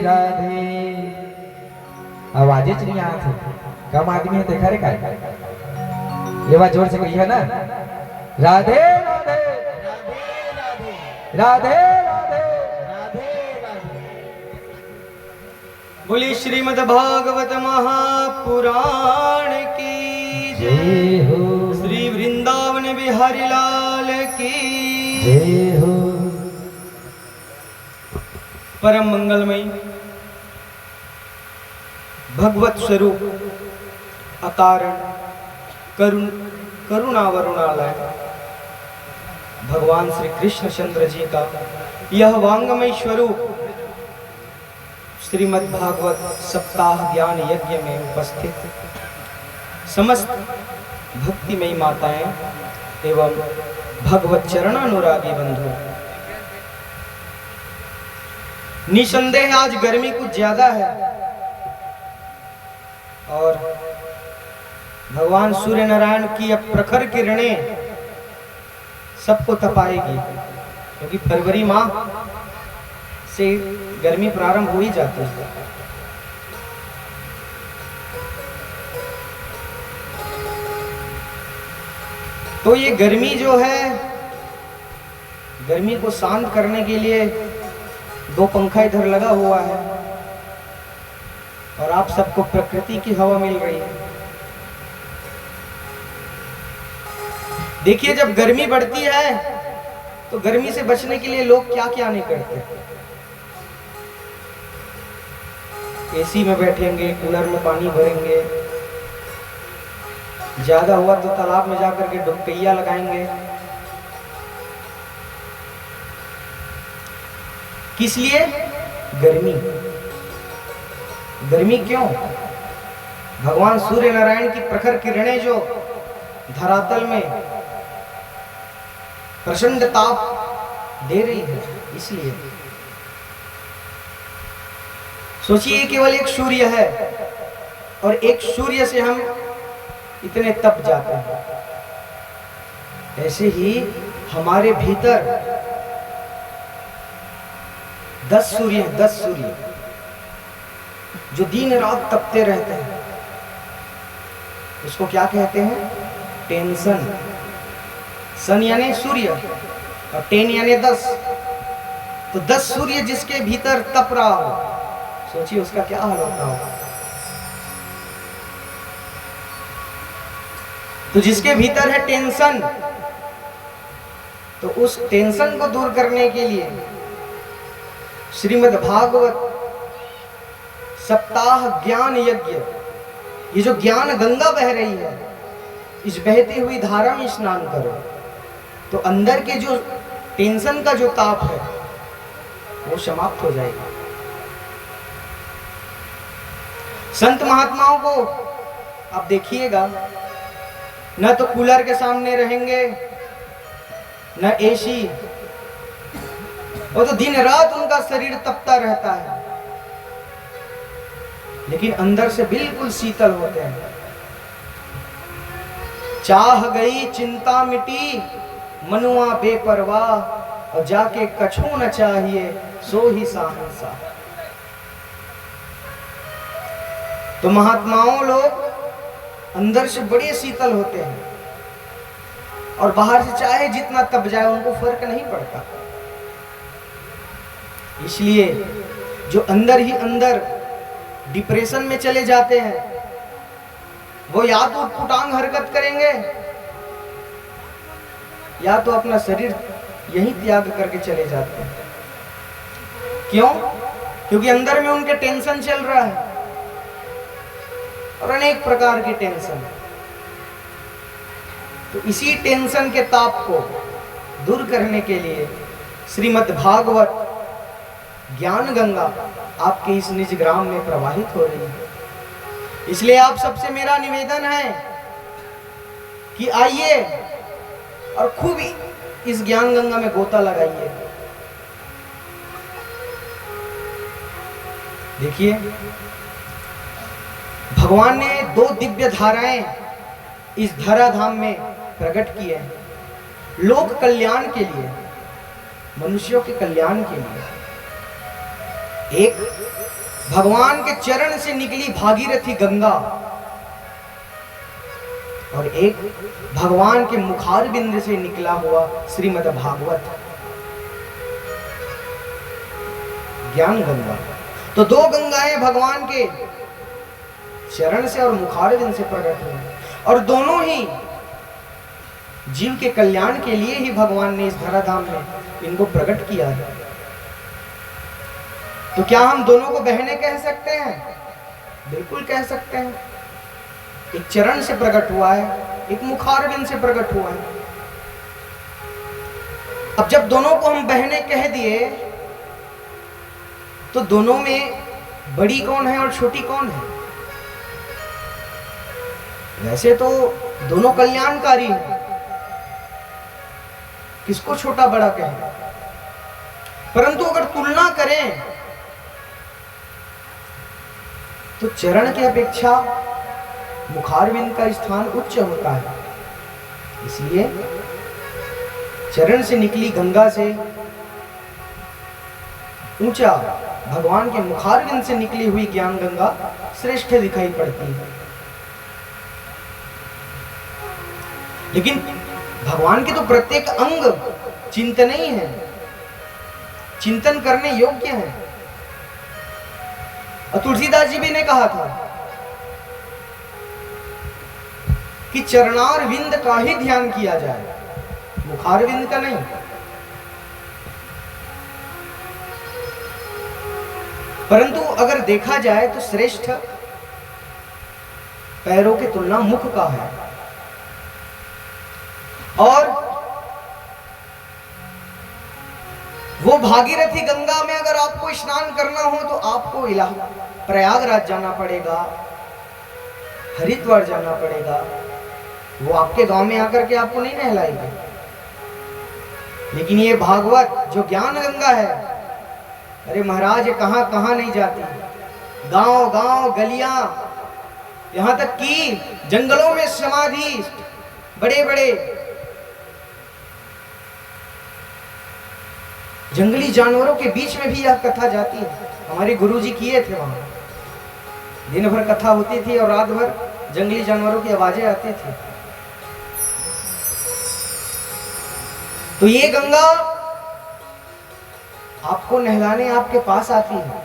राधे। आवाज नहीं आ थी, कम आदमी है देखा रे का ये बात जोर से कही है ना, राधे राधे राधे राधे राधे। बोली श्रीमद् भागवत महापुराण की जय हो, श्री वृंदावन बिहारी लाल की जय हो। परम मंगलमयी भगवत स्वरूप अकारण करुणा वरुणालय भगवान श्री कृष्ण चंद्र जी का यह वांगमय स्वरूप श्रीमद् भागवत सप्ताह ज्ञान यज्ञ में उपस्थित समस्त भक्तिमयी माताएं एवं भगवत चरणानुरागी बंधु, निसंदेह आज गर्मी कुछ ज्यादा है और भगवान सूर्य नारायण की अब प्रखर किरणें सबको तपाएगी, क्योंकि फरवरी माह से गर्मी प्रारंभ हो ही जाती है। तो ये गर्मी जो है, गर्मी को शांत करने के लिए दो पंखा इधर लगा हुआ है और आप सबको प्रकृति की हवा मिल रही है। देखिए, जब गर्मी बढ़ती है तो गर्मी से बचने के लिए लोग क्या क्या नहीं करते। एसी में बैठेंगे, कूलर में पानी भरेंगे, ज्यादा हुआ तो तालाब में जाकर के डुबकैया लगाएंगे। किस लिए? गर्मी। गर्मी क्यों? भगवान सूर्य नारायण की प्रखर किरणें जो धरातल में प्रचंड ताप दे रही है, इसलिए। सोचिए, केवल एक सूर्य है और एक सूर्य से हम इतने तप जाते हैं। ऐसे ही हमारे भीतर 10 सूर्य हैं, 10 सूर्य जो दिन रात तपते रहते हैं। उसको क्या कहते हैं? टेंशन। सन यानी सूर्य और 10 यानी 10। तो 10 सूर्य जिसके भीतर तप रहा हो, सोचिए उसका क्या हाल होता होगा। तो जिसके भीतर है टेंशन, तो उस टेंशन को दूर करने के लिए श्रीमद् भागवत सप्ताह ज्ञान यज्ञ, ये जो ज्ञान गंगा बह रही है, इस बहती हुई धारा में स्नान करो तो अंदर के जो टेंशन का जो ताप है वो समाप्त हो जाएगा। संत महात्माओं को आप देखिएगा, न तो कूलर के सामने रहेंगे न एसी, वो तो दिन रात उनका शरीर तपता रहता है, लेकिन अंदर से बिल्कुल शीतल होते हैं। चाह गई चिंता मिटी, मनुआ बेपरवाह, और जाके कछु न चाहिए सो ही साहंसा। तो महात्माओं लोग अंदर से बड़े शीतल होते हैं और बाहर से चाहे जितना तप जाए उनको फर्क नहीं पड़ता। इसलिए जो अंदर ही अंदर डिप्रेशन में चले जाते हैं, वो या तो उटपुटांग हरकत करेंगे या तो अपना शरीर यही त्याग करके चले जाते हैं। क्यों? क्योंकि अंदर में उनके टेंशन चल रहा है और अनेक प्रकार की टेंशन। तो इसी टेंशन के ताप को दूर करने के लिए श्रीमद् भागवत ज्ञान गंगा आपके इस निज ग्राम में प्रवाहित हो रही है। इसलिए आप सबसे मेरा निवेदन है कि आइए और खूब इस ज्ञान गंगा में गोता लगाइए। देखिए, भगवान ने 2 दिव्य धाराएं इस धराधाम में प्रकट की है, लोक कल्याण के लिए, मनुष्यों के कल्याण के लिए। एक भगवान के चरण से निकली भागीरथी गंगा और एक भगवान के मुखारबिंद से निकला हुआ श्रीमद् भागवत ज्ञान गंगा। तो दो गंगाएं भगवान के चरण से और मुखारबिंद से प्रकट हुई और दोनों ही जीव के कल्याण के लिए ही भगवान ने इस धराधाम में इनको प्रकट किया है। तो क्या हम दोनों को बहनें कह सकते हैं? बिल्कुल कह सकते हैं। एक चरण से प्रकट हुआ है, एक मुखारबिंद से प्रकट हुआ है। अब जब दोनों को हम बहनें कह दिए तो दोनों में बड़ी कौन है और छोटी कौन है? वैसे तो दोनों कल्याणकारी हैं, किसको छोटा बड़ा कहें? परंतु अगर तुलना करें तो चरण की अपेक्षा मुखारबिंद का स्थान उच्च होता है। इसलिए चरण से निकली गंगा से ऊंचा भगवान के मुखारबिंद से निकली हुई ज्ञान गंगा श्रेष्ठ दिखाई पड़ती है। लेकिन भगवान के तो प्रत्येक अंग चिंतनीय है, चिंतन करने योग्य है। और तुलसीदास जी भी ने कहा था कि चरणार विंद का ही ध्यान किया जाए, मुखार विंद का नहीं। परंतु अगर देखा जाए तो श्रेष्ठ पैरों की तुलना मुख का है। और वो भागीरथी गंगा में अगर आपको स्नान करना हो तो आपको प्रयागराज जाना पड़ेगा, हरिद्वार जाना पड़ेगा। वो आपके गांव में आकर के आपको नहीं नहलाएगी। लेकिन ये भागवत जो ज्ञान गंगा है, अरे महाराज ये कहां कहां नहीं जाती, गांव गांव गलियां, यहां तक कि जंगलों में समाधि, बड़े बड़े जंगली जानवरों के बीच में भी यह कथा जाती है। हमारे गुरुजी किए थे, वहां दिन भर कथा होती थी और रात भर जंगली जानवरों की आवाजें आती थी। तो ये गंगा आपको नहलाने आपके पास आती है,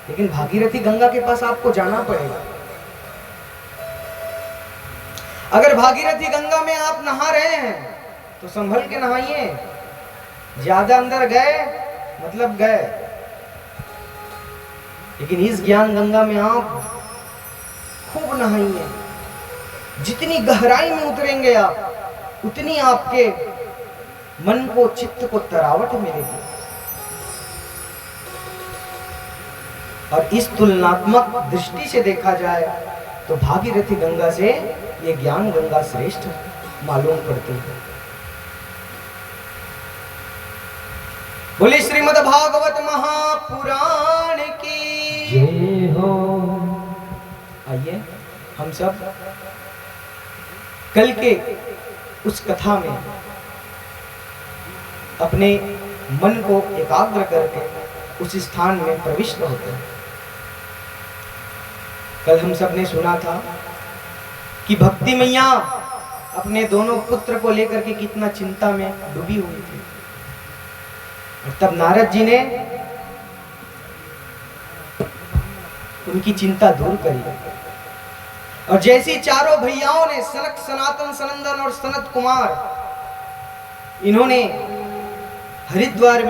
लेकिन भागीरथी गंगा के पास आपको जाना पड़ेगा। अगर भागीरथी गंगा में आप नहा रहे हैं तो संभल के नहाइए, ज्यादा अंदर गए मतलब गए। लेकिन इस ज्ञान गंगा में आप खूब नहाइए, जितनी गहराई में उतरेंगे आप उतनी आपके मन को, चित्त को तरावट मिलेगी। और इस तुलनात्मक दृष्टि से देखा जाए तो भागीरथी गंगा से ये ज्ञान गंगा श्रेष्ठ मालूम पड़ती है। बोले श्रीमद् भागवत महापुराण की जय हो। आइए हम सब कल के उस कथा में अपने मन को एकाग्र करके उस स्थान में प्रविष्ट होते हैं। कल हम सब ने सुना था कि भक्ति मैया अपने दोनों पुत्र को लेकर के कितना चिंता में डूबी हुई थी। और तब नारद जी ने उनकी चिंता दूर करी। और जैसी चारों भैयाओं ने, सनक, सनातन, सनंदन और सनत कुमार, इन्होंने हरिद्वार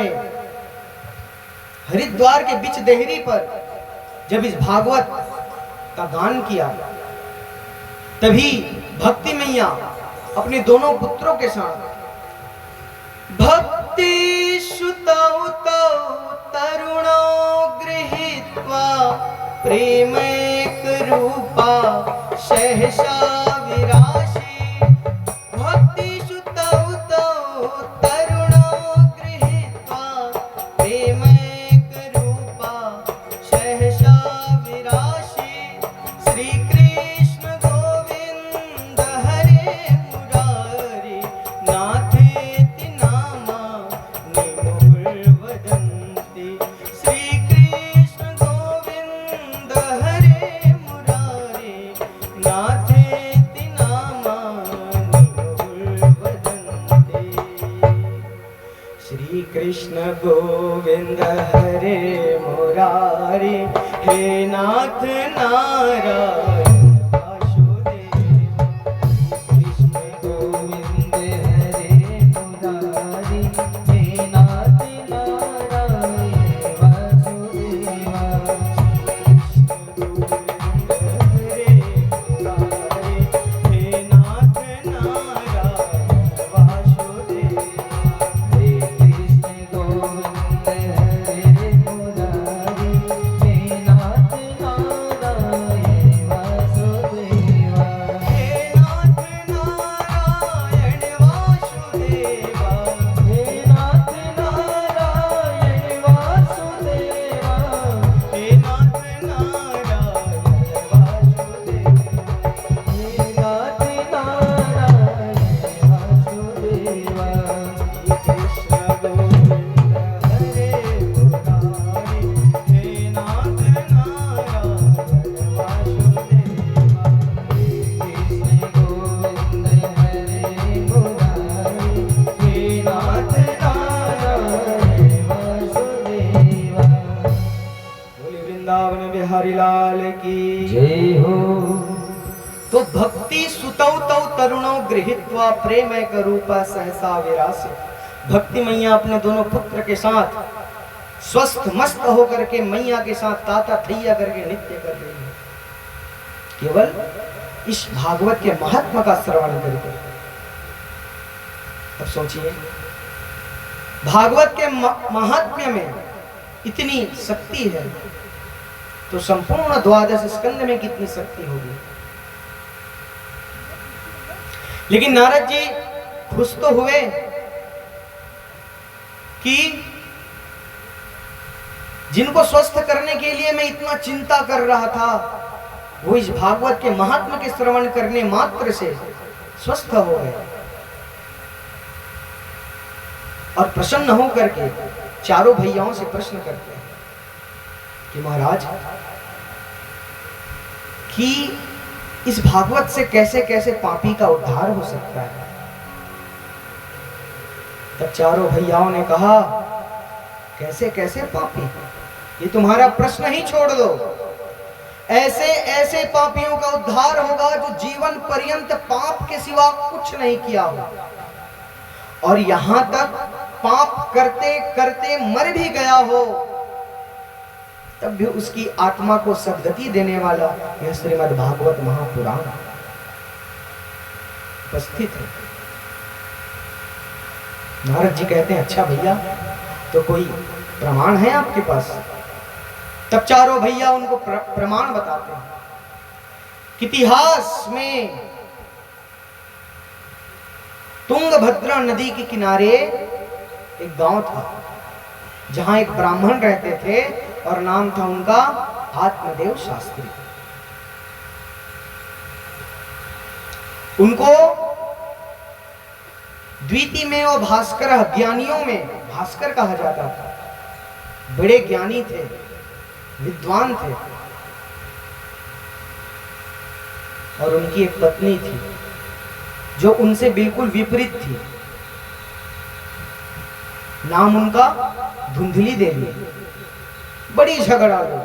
के बीच देहरी पर जब इस भागवत का गान किया, तभी भक्ति मैया अपने दोनों पुत्रों के साथ भक्ति सुतौ तरुणो गृहीत्वा प्रेमैक रूपा सहसा विराशी। भक्ति सुतौ तरुणो गृहीत्वा प्रेमैक रूपा सहसा विराशी। श्री कृष्ण गोविंद हरे मुरारी नाथेति नामा निमुर वदन्ति। श्री कृष्ण कृष्ण गोविंद हरे मुरारी, हे नाथ नारायण वासुदेव। कृष्ण गोविंद हरे मुरारी, हे नाथ नारायण वासुदेवा। वृंदावन बिहारी लाल की जय हो। तो भक्ति सुतौ तौ तरुणो गृहीत्वा प्रेम रूपा सहसा विरासी। भक्ति मैया अपने दोनों पुत्र के साथ स्वस्थ मस्त होकर के मैया के साथ ताता थैया करके नृत्य कर रही है, केवल इस भागवत के महात्मा का श्रवण करके। अब सोचिए, भागवत के महात्म्य में इतनी शक्ति है, तो संपूर्ण द्वादश स्कंद में कितनी शक्ति होगी। लेकिन नारद जी खुश तो हुए कि जिनको स्वस्थ करने के लिए मैं इतना चिंता कर रहा था, वो इस भागवत के महात्मा के श्रवण करने मात्र से स्वस्थ हो गए। और प्रसन्न होकर के चारों भैयाओं से प्रश्न करते हैं कि महाराज, कि इस भागवत से कैसे कैसे पापी का उद्धार हो सकता है। तब चारों भैयाओं ने कहा, कैसे कैसे पापी, ये तुम्हारा प्रश्न ही छोड़ दो। ऐसे ऐसे पापियों का उद्धार होगा जो जीवन पर्यंत पाप के सिवा कुछ नहीं किया हो, और यहां तक पाप करते करते मर भी गया हो, तब भी उसकी आत्मा को सद्गति देने वाला यह श्रीमद् भागवत महापुराण उपस्थित है। नारद जी कहते हैं, अच्छा भैया, तो कोई प्रमाण है आपके पास? तब चारों भैया उनको प्रमाण बताते हैं कि इतिहास में तुंगभद्रा नदी के किनारे एक गांव था, जहां एक ब्राह्मण रहते थे और नाम था उनका आत्मदेव शास्त्री। उनको द्वितीय में और भास्कर, ज्ञानियों में भास्कर कहा जाता था। बड़े ज्ञानी थे, विद्वान थे, और उनकी एक पत्नी थी जो उनसे बिल्कुल विपरीत थी। नाम उनका धुंधली देवी। बड़ी झगड़ालू,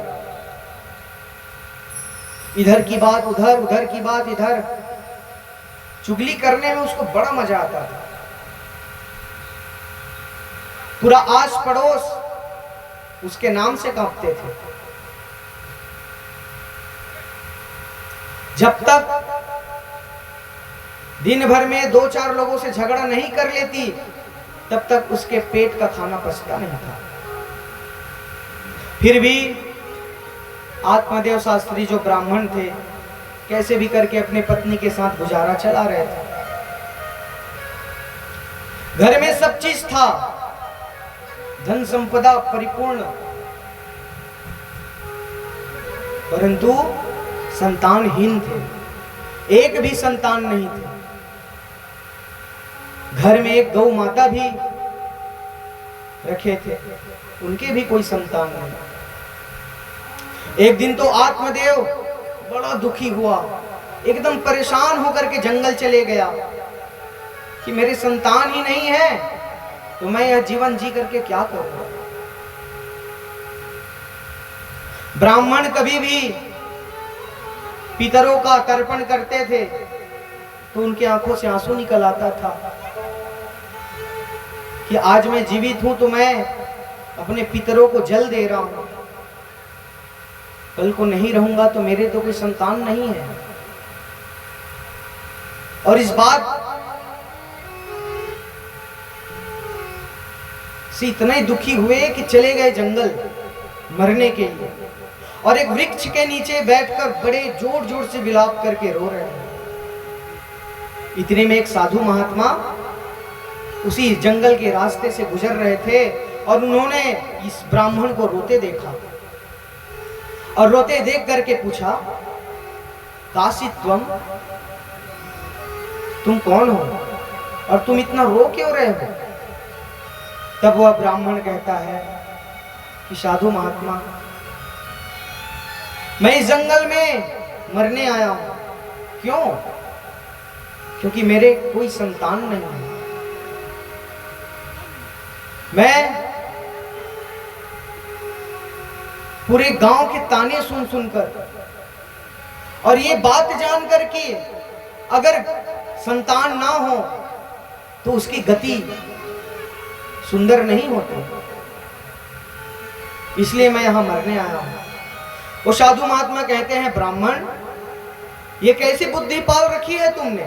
इधर की बात उधर, उधर की बात इधर, चुगली करने में उसको बड़ा मजा आता था। पूरा आस पड़ोस उसके नाम से कांपते थे। जब तक दिन भर में 2-4 लोगों से झगड़ा नहीं कर लेती, तब तक उसके पेट का खाना पचता नहीं था। फिर भी आत्मदेव शास्त्री जो ब्राह्मण थे, कैसे भी करके अपने पत्नी के साथ गुजारा चला रहे थे। घर में सब चीज था, धन संपदा परिपूर्ण, परंतु संतानहीन थे। एक भी संतान नहीं थे। घर में एक गौ माता भी रखे थे, उनके भी कोई संतान नहीं। एक दिन तो आत्मदेव बड़ा दुखी हुआ, एकदम परेशान होकर के जंगल चले गया कि मेरे संतान ही नहीं है, तो मैं यह जीवन जी करके क्या करूंगा। ब्राह्मण कभी भी पितरों का तर्पण करते थे तो उनकी आंखों से आंसू निकल आता था कि आज मैं जीवित हूं तो मैं अपने पितरों को जल दे रहा हूं, कल को नहीं रहूंगा तो मेरे तो कोई संतान नहीं है। और इस बात से इतने दुखी हुए कि चले गए जंगल मरने के लिए और एक वृक्ष के नीचे बैठकर बड़े जोर जोर से विलाप करके रो रहे हैं। इतने में एक साधु महात्मा उसी जंगल के रास्ते से गुजर रहे थे और उन्होंने इस ब्राह्मण को रोते देखा और रोते देख करके पूछा, काशित्वम, तुम कौन हो और तुम इतना रो क्यों रहे हो? तब वह ब्राह्मण कहता है कि साधु महात्मा, मैं इस जंगल में मरने आया हूं। क्यों? क्योंकि मेरे कोई संतान नहीं है। मैं पूरे गांव के ताने सुन सुनकर और ये बात जानकर कि अगर संतान ना हो तो उसकी गति सुंदर नहीं होती, इसलिए मैं यहां मरने आया हूं। वो साधु महात्मा कहते हैं, ब्राह्मण, ये कैसी बुद्धि पाल रखी है तुमने?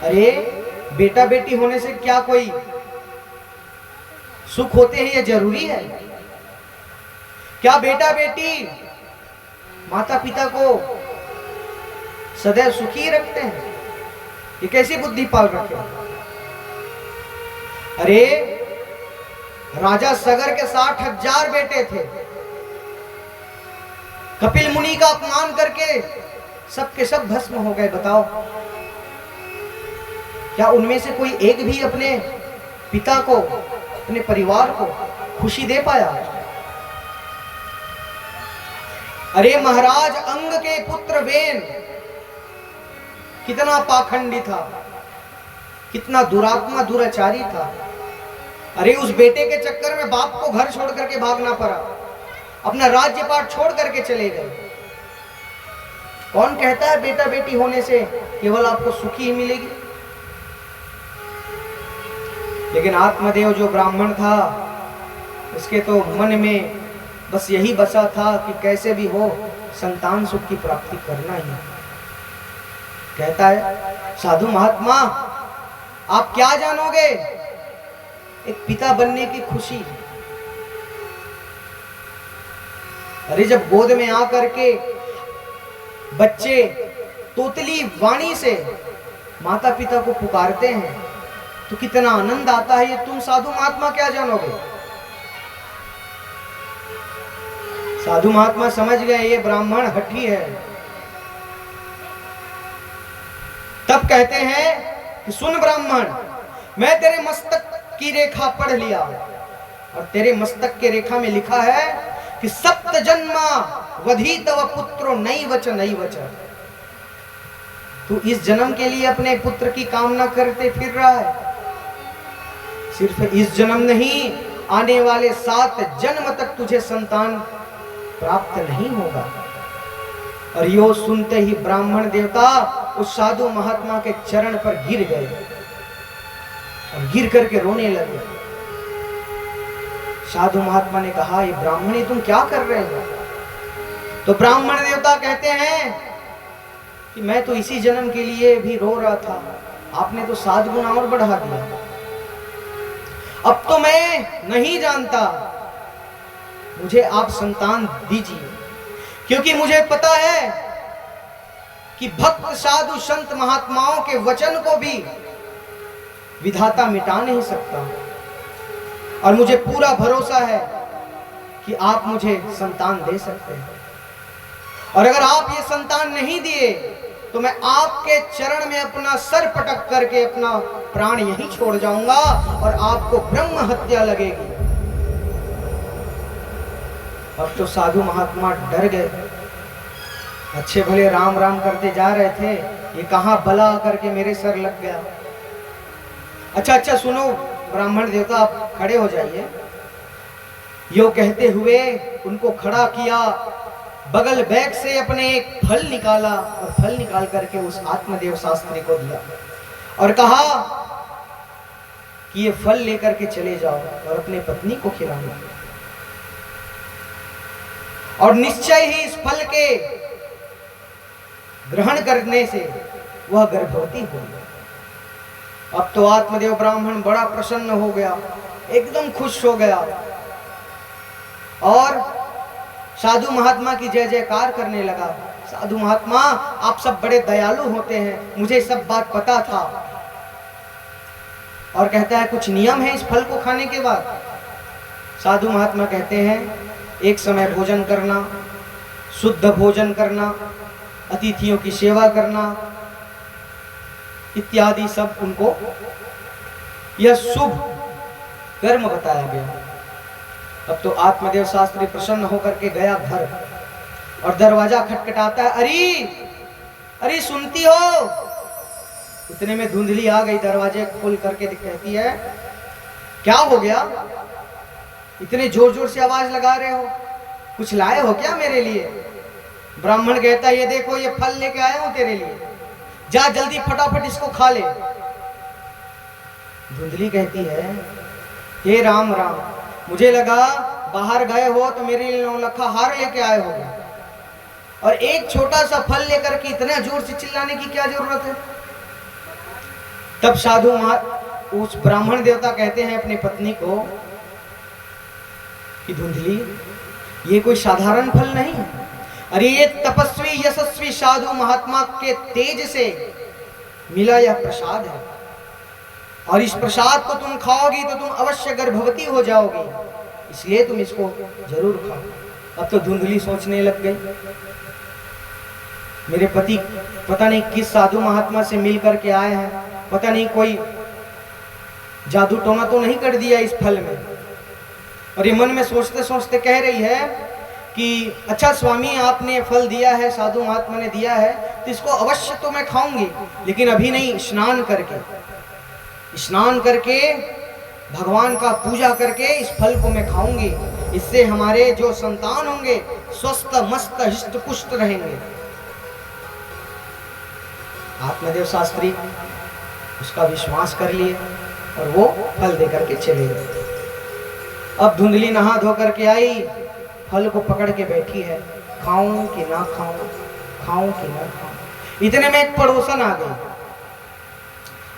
अरे बेटा बेटी होने से क्या कोई सुख होते हैं, ये जरूरी है? क्या बेटा बेटी माता पिता को सदैव सुखी रखते हैं? ये कैसी बुद्धि पाल रखे? अरे राजा सगर के 60,000 बेटे थे, कपिल मुनि का अपमान करके सबके सब भस्म हो गए। बताओ, क्या उनमें से कोई एक भी अपने पिता को, अपने परिवार को खुशी दे पाया? अरे महाराज अंग के पुत्र वेन कितना पाखंडी था, कितना दुरात्मा दुराचारी था। अरे उस बेटे के चक्कर में बाप को घर छोड़ करके भागना पड़ा, अपना राज्यपाट छोड़ करके चले गए। कौन कहता है बेटा बेटी होने से केवल आपको सुखी ही मिलेगी? लेकिन आत्मदेव जो ब्राह्मण था, उसके तो मन में बस यही बसा था कि कैसे भी हो संतान सुख की प्राप्ति करना ही। कहता है, साधु महात्मा, आप क्या जानोगे एक पिता बनने की खुशी? अरे जब गोद में आकर के बच्चे तोतली वाणी से माता पिता को पुकारते हैं तो कितना आनंद आता है, ये तुम साधु महात्मा क्या जानोगे? साधु महात्मा समझ गए ये ब्राह्मण हठी है। तब कहते हैं कि सुन ब्राह्मण, मैं तेरे मस्तक की रेखा पढ़ लिया और तेरे मस्तक के रेखा में लिखा है कि सप्त जन्मा वधी तव पुत्रो नैवच नैवच। तू इस जन्म के लिए अपने पुत्र की कामना करते फिर रहा है। सिर्फ इस जन्म नहीं, आने वाले 7 जन्म तक तुझे संतान प्राप्त नहीं होगा। और यो सुनते ही ब्राह्मण देवता उस साधु महात्मा के चरण पर गिर गए और गिर करके रोने लगे। साधु महात्मा ने कहा, ये ब्राह्मणी तुम क्या कर रहे हो? तो ब्राह्मण देवता कहते हैं कि मैं तो इसी जन्म के लिए भी रो रहा था, आपने तो 7 गुना और बढ़ा दिया। अब तो मैं नहीं जानता, मुझे आप संतान दीजिए, क्योंकि मुझे पता है कि भक्त साधु संत महात्माओं के वचन को भी विधाता मिटा नहीं सकता। और मुझे पूरा भरोसा है कि आप मुझे संतान दे सकते हैं। और अगर आप ये संतान नहीं दिए तो मैं आपके चरण में अपना सर पटक करके अपना प्राण यहीं छोड़ जाऊंगा और आपको ब्रह्म हत्या लगेगी। अब तो साधु महात्मा डर गए। अच्छे भले राम राम करते जा रहे थे, ये कहां बला करके मेरे सर लग गया। अच्छा सुनो, ब्राह्मण देवता आप खड़े हो जाइए। यो कहते हुए उनको खड़ा किया, बगल बैग से अपने एक फल निकाला और फल निकाल करके उस आत्मदेव शास्त्री को दिया और कहा कि ये फल लेकर के चले जाओ और अपने पत्नी को खिलाना। और निश्चय ही इस फल के ग्रहण करने से वह गर्भवती हो गई। अब तो आत्मदेव ब्राह्मण बड़ा प्रसन्न हो गया, एकदम खुश हो गया और साधु महात्मा की जय जयकार करने लगा। साधु महात्मा, आप सब बड़े दयालु होते हैं, मुझे सब बात पता था। और कहता है कुछ नियम है इस फल को खाने के बाद। साधु महात्मा कहते हैं एक समय भोजन करना, शुद्ध भोजन करना, अतिथियों की सेवा करना इत्यादि सब उनको यह शुभ कर्म बताया गया। अब तो आत्मदेव शास्त्री प्रसन्न होकर के गया घर और दरवाजा खटखटाता है, अरे अरे सुनती हो? इतने में धुंधली आ गई, दरवाजे खोल करके कहती है क्या हो गया, इतने जोर जोर से आवाज लगा रहे हो, कुछ लाए हो क्या मेरे लिए? ब्राह्मण कहता है ये देखो ये फल लेके आया हूं तेरे लिए, जा जल्दी फटाफट इसको खा ले। धुंधली कहती है हे राम राम, मुझे लगा बाहर गए हो तो मेरे लिए 9 लखा हार लेके आए हो और एक छोटा सा फल लेकर के इतना जोर से चिल्लाने की क्या जरूरत है? तब साधु उस ब्राह्मण देवता कहते हैं अपनी पत्नी को कि धुंधली ये कोई साधारण फल नहीं है, अरे ये तपस्वी यशस्वी साधु महात्मा के तेज से मिला यह प्रसाद है और इस प्रसाद को तुम खाओगी तो तुम अवश्य गर्भवती हो जाओगी, इसलिए तुम इसको जरूर खाओ। अब तो धुंधली सोचने लग गई मेरे पति पता नहीं किस साधु महात्मा से मिल करके आए हैं, पता नहीं कोई जादू टोना तो नहीं कर दिया इस फल में। और ये मन में सोचते सोचते कह रही है कि अच्छा स्वामी आपने फल दिया है, साधु महात्मा ने दिया है, तो इसको अवश्य तो मैं खाऊंगी, लेकिन अभी नहीं, स्नान करके भगवान का पूजा करके इस फल को मैं खाऊंगी, इससे हमारे जो संतान होंगे स्वस्थ मस्त हिष्ट पुष्ट रहेंगे। आत्मदेव शास्त्री उसका विश्वास कर लिए और वो फल देकर के चले गए। अब धुंधली नहा धो करके आई, फल को पकड़ के बैठी है, खाऊं कि ना खाऊं, खाऊं कि ना खाऊं। इतने में एक पड़ोसन आ गई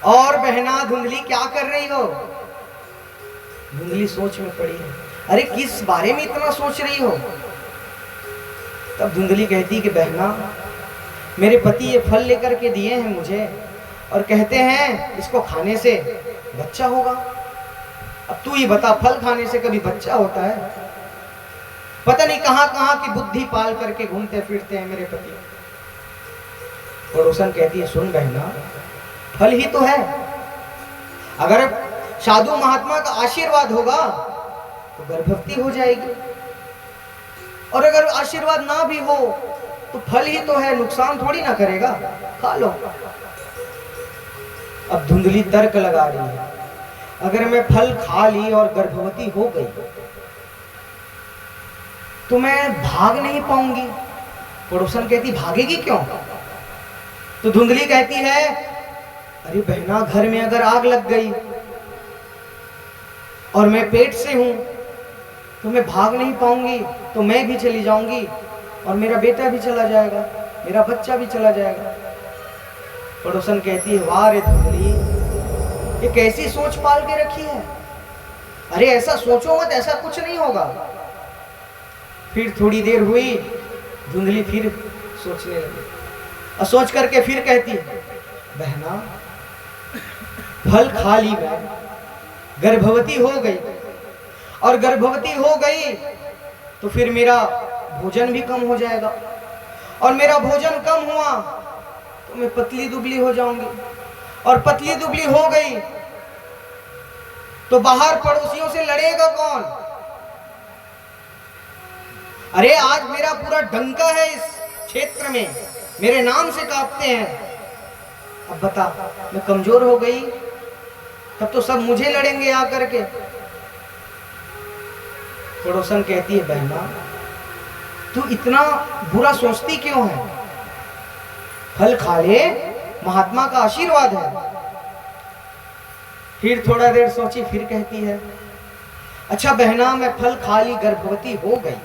और बहना धुंधली क्या कर रही हो? धुंधली सोच में पड़ी है, अरे किस बारे में इतना सोच रही हो? तब धुंधली कहती कि बहना मेरे पति ये फल लेकर के दिए हैं मुझे और कहते हैं इसको खाने से बच्चा होगा। अब तू ही बता, फल खाने से कभी बच्चा होता है? पता नहीं कहां कहां की बुद्धि पाल करके घूमते फिरते हैं मेरे पति। पड़ोसन कहती है सुन बहना, फल ही तो है, अगर साधु महात्मा का आशीर्वाद होगा तो गर्भवती हो जाएगी, और अगर आशीर्वाद ना भी हो तो फल ही तो है, नुकसान थोड़ी ना करेगा, खा लो। अब धुंधली तर्क लगा रही है, अगर मैं फल खा ली और गर्भवती हो गई तो मैं भाग नहीं पाऊंगी। पड़ोसन कहती भागेगी क्यों? तो धुंधली कहती है अरे बहना घर में अगर आग लग गई और मैं पेट से हूं तो मैं भाग नहीं पाऊंगी, तो मैं भी चली जाऊंगी और मेरा बेटा भी चला जाएगा, मेरा बच्चा भी चला जाएगा। पड़ोसन कहती है वाह रे धुंधली, ये कैसी सोच पाल के रखी है, अरे ऐसा सोचो मत, ऐसा कुछ नहीं होगा। फिर थोड़ी देर हुई, धुंधली फिर सोचने लगी और सोच करके फिर कहती बहना फल खा ली मैं, गर्भवती हो गई, और गर्भवती हो गई तो फिर मेरा भोजन भी कम हो जाएगा, और मेरा भोजन कम हुआ तो मैं पतली दुबली हो जाऊंगी, और पतली दुबली हो गई तो बाहर पड़ोसियों से लड़ेगा कौन? अरे आज मेरा पूरा डंका है इस क्षेत्र में, मेरे नाम से कांपते हैं। अब बता, मैं कमजोर हो गई तब तो सब मुझे लड़ेंगे आकर के। पड़ोसन कहती है, बहना तू इतना बुरा सोचती क्यों है? फल खा ले, महात्मा का आशीर्वाद है। फिर थोड़ा देर सोची, फिर कहती है, अच्छा बहना मैं फल खा ली, गर्भवती हो गई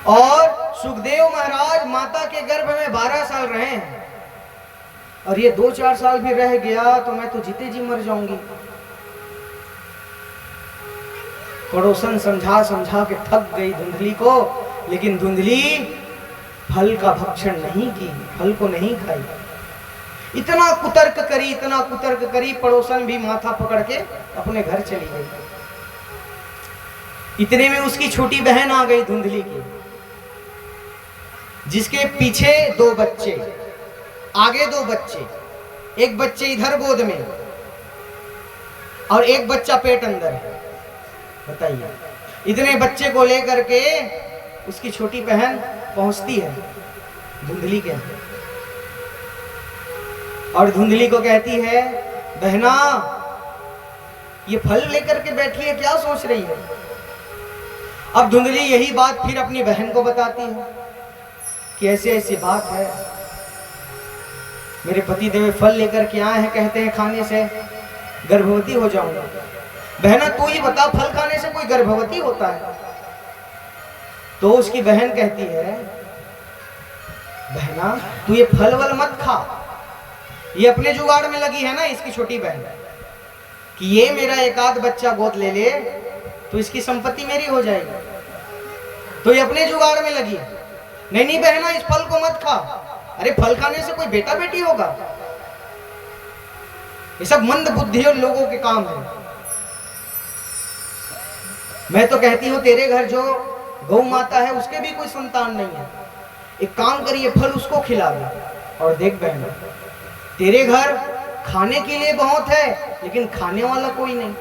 और सुखदेव महाराज माता के गर्भ में 12 साल रहे हैं, और ये 2-4 साल भी रह गया तो मैं तो जीते जी मर जाऊंगी। पड़ोसन समझा समझा के थक गई धुंधली को, लेकिन धुंधली फल का भक्षण नहीं की, फल को नहीं खाई। इतना कुतर्क करी, इतना कुतर्क करी, पड़ोसन भी माथा पकड़ के अपने घर चली गई। इतने में उसकी छोटी बहन आ गई धुंधली की, जिसके पीछे 2 बच्चे, आगे 2 बच्चे, एक बच्चे इधर गोद में और एक बच्चा पेट अंदर है। बताइए, इतने बच्चे को लेकर के उसकी छोटी बहन पहुंचती है धुंधली के यहाँ और धुंधली को कहती है, बहना ये फल लेकर के बैठी है, क्या सोच रही है? अब धुंधली यही बात फिर अपनी बहन को बताती है कि ऐसी ऐसी बात है, मेरे पति देव फल लेकर के आए हैं, कहते हैं खाने से गर्भवती हो जाऊंगा। बहना तू ही बता, फल खाने से कोई गर्भवती होता है? तो उसकी बहन कहती है, बहना तू ये फल वल मत खा, ये अपने जुगाड़ में लगी है ना इसकी छोटी बहन कि ये मेरा एक आध बच्चा गोद ले ले तो इसकी संपत्ति मेरी हो जाएगी, तो ये अपने जुगाड़ में लगी। नहीं नहीं बहना, इस फल को मत खा, अरे फल खाने से कोई बेटा बेटी होगा? ये सब मंद बुद्धि और लोगों के काम है। मैं तो कहती हूं तेरे घर जो गौ माता है उसके भी कोई संतान नहीं है, एक काम करिए फल उसको खिला दे। और देख बहन, तेरे घर खाने के लिए बहुत है लेकिन खाने वाला कोई नहीं,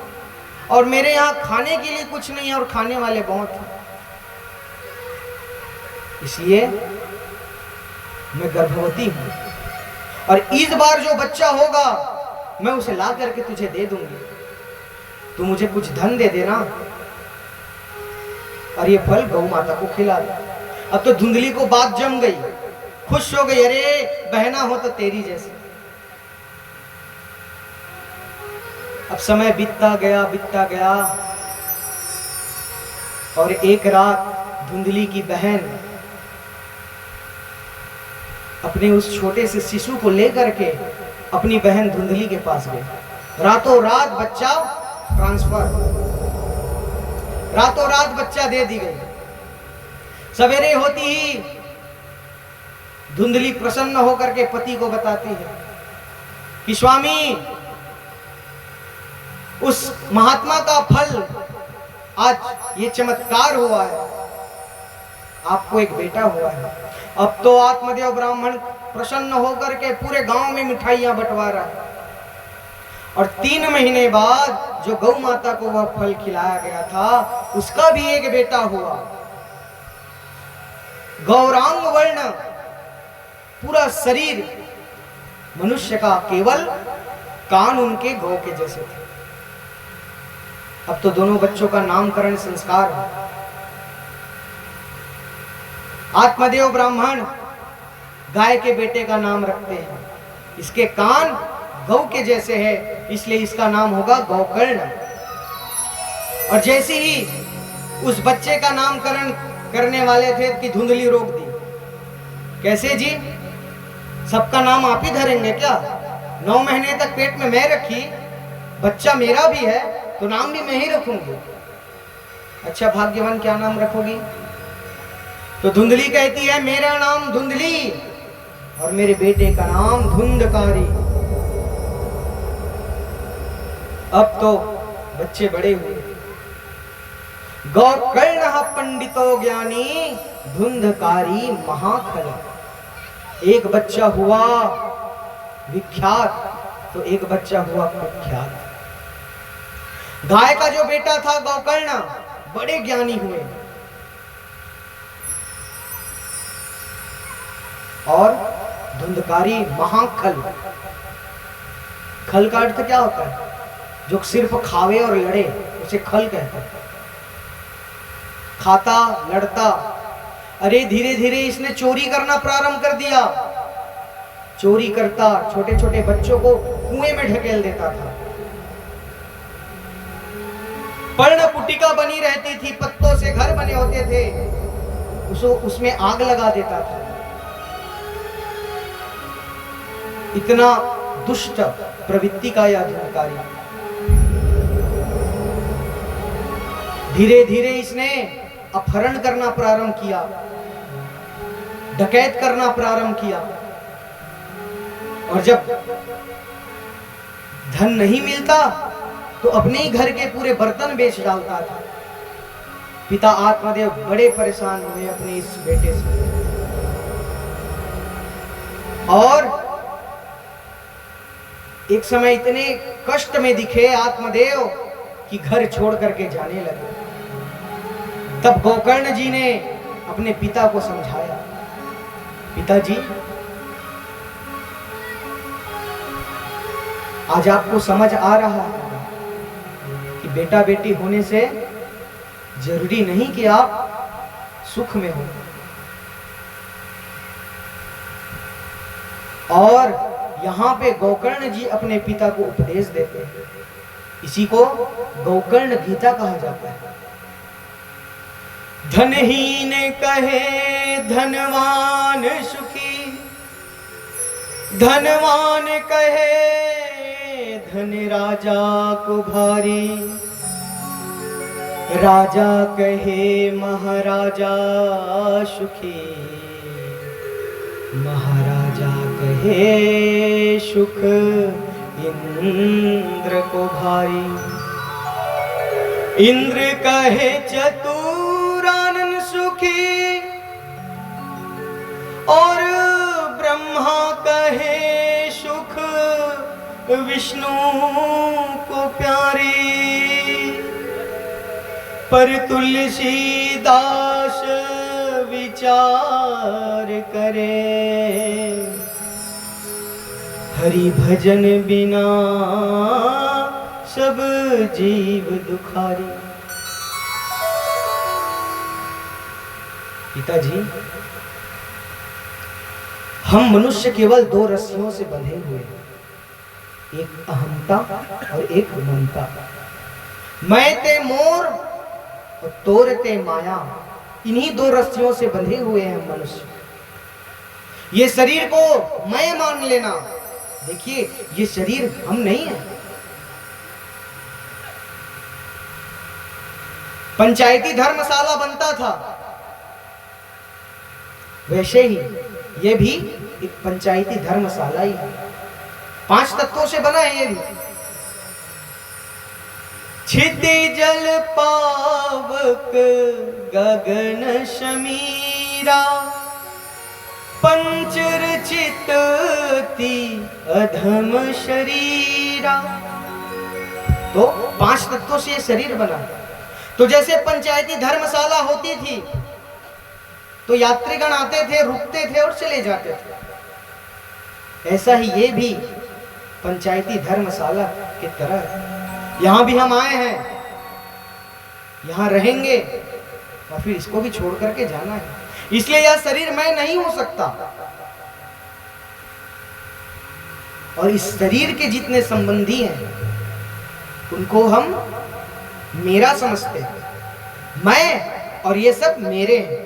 और मेरे यहाँ खाने के लिए कुछ नहीं है और खाने वाले बहुत हैं, इसलिए मैं गर्भवती हूं और इस बार जो बच्चा होगा मैं उसे ला करके तुझे दे दूंगी, तू मुझे कुछ धन दे देना और ये फल गौ माता को खिला दे। अब तो धुंधली को बात जम गई, खुश हो गई, अरे बहना हो तो तेरी जैसी। अब समय बीतता गया और एक रात धुंधली की बहन अपने उस छोटे से शिशु को लेकर के अपनी बहन धुंधली के पास गई। रातों रात बच्चा ट्रांसफर, रातों रात बच्चा दे दी गई। सवेरे होती ही धुंधली प्रसन्न होकर के पति को बताती है कि स्वामी, उस महात्मा का फल आज ये चमत्कार हुआ है, आपको एक बेटा हुआ है। अब तो आत्मदेव ब्राह्मण प्रसन्न होकर के पूरे गांव में मिठाइयां बंटवा रहा है, और 3 महीने बाद जो गौ माता को वह फल खिलाया गया था उसका भी एक बेटा हुआ। गौरांग वर्ण, पूरा शरीर मनुष्य का, केवल कान उनके गौ के जैसे थे। अब तो दोनों बच्चों का नामकरण संस्कार है। आत्मदेव ब्राह्मण गाय के बेटे का नाम रखते हैं, इसके कान गौ के जैसे है इसलिए इसका नाम होगा गौकर्ण। और जैसे ही उस बच्चे का नामकरण करने वाले थे कि धुंधली रोक दी। कैसे जी, सबका नाम आप ही धरेंगे क्या? 9 महीने तक पेट में मैं रखी, बच्चा मेरा भी है तो नाम भी मैं ही रखूंगी। अच्छा भाग्यवान, क्या नाम रखोगी? तो धुंधली कहती है, मेरा नाम धुंधली और मेरे बेटे का नाम धुंधकारी। अब तो बच्चे बड़े हुए। गौकर्ण पंडितो ज्ञानी धुंधकारी महाखल। एक बच्चा हुआ विख्यात तो एक बच्चा हुआ कुख्यात। गाय का जो बेटा था गौकर्ण, बड़े ज्ञानी हुए और धुंधकारी महाखल। खल का अर्थ क्या होता है? जो सिर्फ खावे और लड़े उसे खल कहते हैं। खाता, लड़ता। अरे धीरे धीरे इसने चोरी करना प्रारंभ कर दिया। चोरी करता, छोटे छोटे बच्चों को कुएं में ढकेल देता था। पर्णकुटिका बनी रहती थी, पत्तों से घर बने होते थे, उसमें आग लगा देता था। इतना दुष्ट प्रवृत्ति का यह अधिकारी। धीरे धीरे इसने अपहरण करना प्रारंभ किया, डकैत करना प्रारंभ किया, और जब धन नहीं मिलता तो अपने ही घर के पूरे बर्तन बेच डालता था। पिता आत्मदेव बड़े परेशान हुए अपने इस बेटे से, और एक समय इतने कष्ट में दिखे आत्मदेव कि घर छोड़ करके जाने लगे। तब गोकर्ण जी ने अपने पिता को समझाया, पिताजी आज आपको समझ आ रहा है कि बेटा बेटी होने से जरूरी नहीं कि आप सुख में हो। और यहां पे गोकर्ण जी अपने पिता को उपदेश देते हैं। इसी को गोकर्ण गीता कहा जाता है। धनहीन कहे धनवान सुखी, धनवान कहे धन राजा को भारी, राजा कहे महाराजा सुखी, महाराजा कहे सुख इंद्र को भारी, इंद्र कहे चतुरानन सुखी, और ब्रह्मा कहे सुख विष्णु को प्यारी। पर तुलसीदास विचार करे, हरि भजन बिना सब जीव दुखारी। पिताजी, हम मनुष्य केवल दो रस्सियों से बंधे हुए हैं, एक अहंता और एक ममता। मैं ते मोर और तोर ते माया, इन्हीं दो रस्सियों से बंधे हुए हैं मनुष्य। ये शरीर को मैं मान लेना, देखिए ये शरीर हम नहीं है। पंचायती धर्मशाला बनता था, वैसे ही ये भी एक पंचायती धर्मशाला ही है। 5 तत्वों से बना है ये भी। क्षिति जल पावक गगन शमीरा, पंचरचित अधम शरीरा। तो 5 तत्वों से ये शरीर बना। तो जैसे पंचायती धर्मशाला होती थी तो यात्रीगण आते थे, रुकते थे और चले जाते थे, ऐसा ही ये भी पंचायती धर्मशाला की तरह है। यहां भी हम आए हैं, यहां रहेंगे और फिर इसको भी छोड़ करके जाना है। इसलिए यह शरीर मैं नहीं हो सकता। और इस शरीर के जितने संबंधी हैं उनको हम मेरा समझते हैं, मैं और ये सब मेरे हैं।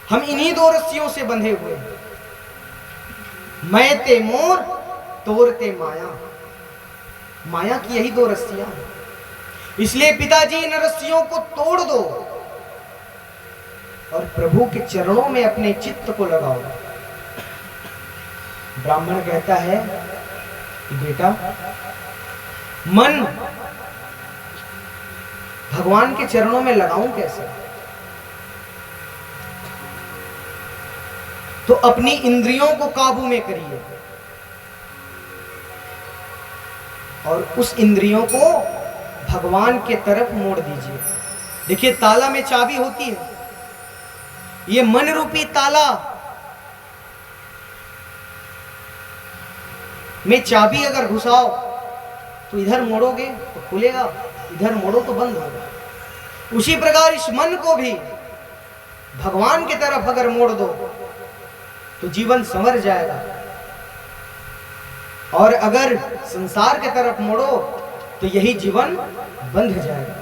हम इन्हीं दो रस्सियों से बंधे हुए हैं, मैं ते मोर तोर ते माया। माया की यही दो रस्सियां हैं। इसलिए पिताजी इन रस्सियों को तोड़ दो और प्रभु के चरणों में अपने चित्त को लगाओ। ब्राह्मण कहता है कि बेटा, मन भगवान के चरणों में लगाऊं कैसे? तो अपनी इंद्रियों को काबू में करिए और उस इंद्रियों को भगवान के तरफ मोड़ दीजिए। देखिए, ताला में चाबी होती है, ये मन रूपी ताला में चाबी अगर घुसाओ तो इधर मोड़ोगे तो खुलेगा, इधर मोड़ो तो बंद होगा। उसी प्रकार इस मन को भी भगवान की तरफ अगर मोड़ दो तो जीवन संवर जाएगा, और अगर संसार की तरफ मोड़ो तो यही जीवन बंध जाएगा।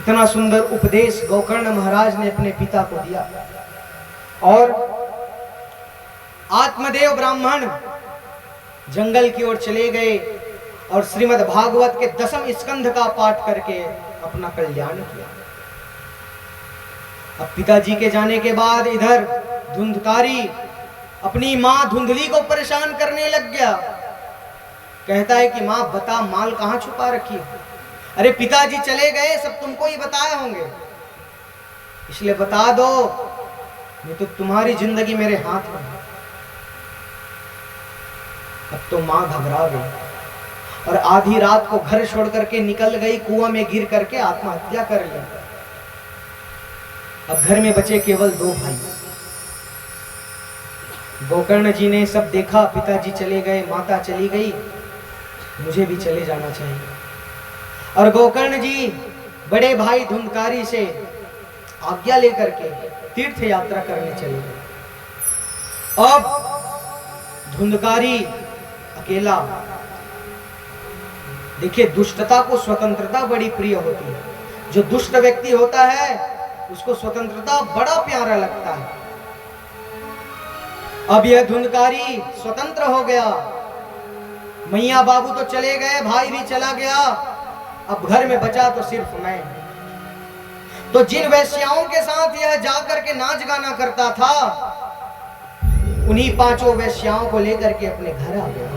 इतना सुंदर उपदेश गोकर्ण महाराज ने अपने पिता को दिया। और आत्मदेव ब्राह्मण जंगल की ओर चले गए और श्रीमद् भागवत के 10वें स्कंध का पाठ करके अपना कल्याण किया। अब पिताजी के जाने के बाद इधर धुंधकारी अपनी मां धुंधली को परेशान करने लग गया। कहता है कि मां बता, माल कहां छुपा रखी है? अरे पिताजी चले गए, सब तुमको ही बताए होंगे, इसलिए बता दो, नहीं तो तुम्हारी जिंदगी मेरे हाथ में है। अब तो मां घबरा गई और आधी रात को घर छोड़ करके निकल गई, कुआं में गिर करके आत्महत्या कर ली। अब घर में बचे केवल 2 भाई। गोकर्ण जी ने सब देखा, पिताजी चले गए, माता चली गई, मुझे भी चले जाना चाहिए। और गोकर्ण जी बड़े भाई धुंधकारी से आज्ञा लेकर के तीर्थ यात्रा करने चले गए। अब धुंधकारी अकेला, देखिए दुष्टता को स्वतंत्रता बड़ी प्रिय होती है। जो दुष्ट व्यक्ति होता है उसको स्वतंत्रता बड़ा प्यारा लगता है। अब यह धुंधकारी स्वतंत्र हो गया, मैया बाबू तो चले गए, भाई भी चला गया, अब घर में बचा तो सिर्फ मैं। तो जिन वैश्याओं के साथ यह जाकर के नाच गाना करता था, उन्हीं 5 वैश्याओं को लेकर के अपने घर आ गया।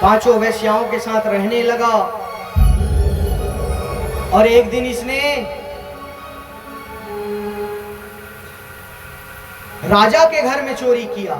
5 वैश्याओं के साथ रहने लगा। और एक दिन इसने राजा के घर में चोरी किया।